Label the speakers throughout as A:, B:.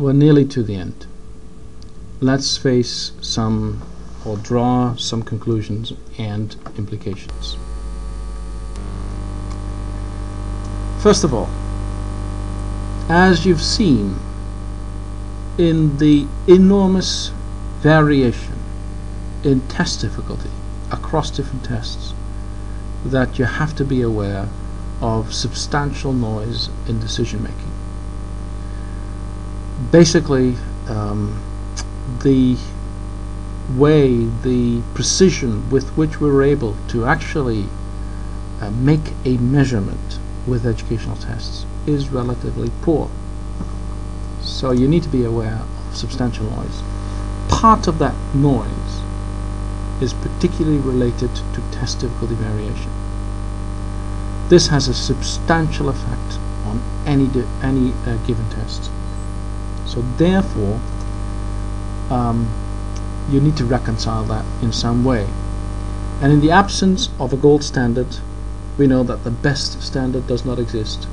A: we're nearly to the end. Let's face some, or draw some conclusions and implications. First of all, as you've seen in the enormous variation in test difficulty across different tests, that you have to be aware of substantial noise in decision making. Basically, the precision with which we were able to actually make a measurement with educational tests is relatively poor. So you need to be aware of substantial noise. Part of that noise is particularly related to test difficulty variation. This has a substantial effect on any given test. So therefore, you need to reconcile that in some way. And in the absence of a gold standard, we know that the best standard does not exist,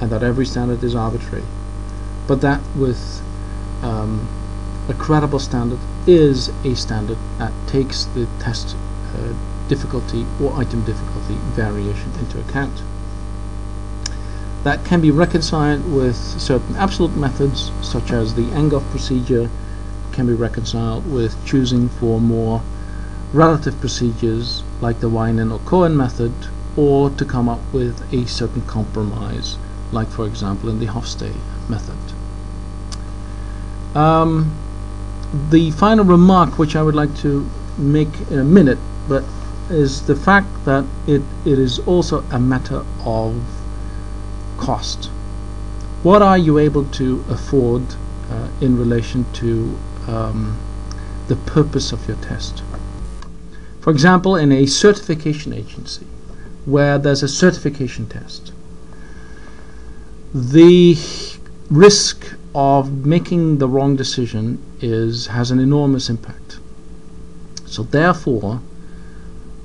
A: and that every standard is arbitrary. But that with a credible standard is a standard that takes the test difficulty or item difficulty variation into account. That can be reconciled with certain absolute methods, such as the Enghoff procedure, can be reconciled with choosing for more relative procedures like the Winan or Cohen method, or to come up with a certain compromise, like for example in the Hofstee method. The final remark which I would like to make in a minute, but is the fact that it is also a matter of cost. What are you able to afford in relation to the purpose of your test? For example, in a certification agency where there's a certification test, the risk of making the wrong decision has an enormous impact. So therefore,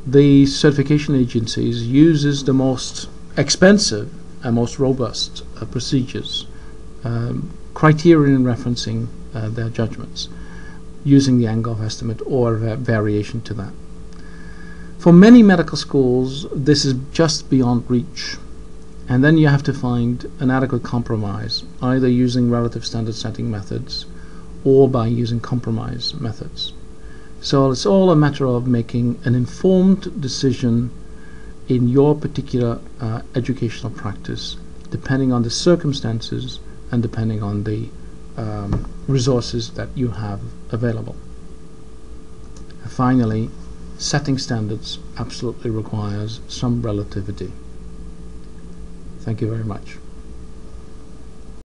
A: the certification agencies uses the most expensive and most robust procedures, criterion referencing their judgments, using the Enghoff estimate or a variation to that. For many medical schools, this is just beyond reach, and then you have to find an adequate compromise, either using relative standard setting methods or by using compromise methods. So it's all a matter of making an informed decision in your particular educational practice, depending on the circumstances and depending on the resources that you have available. And finally, setting standards absolutely requires some relativity. Thank you very much.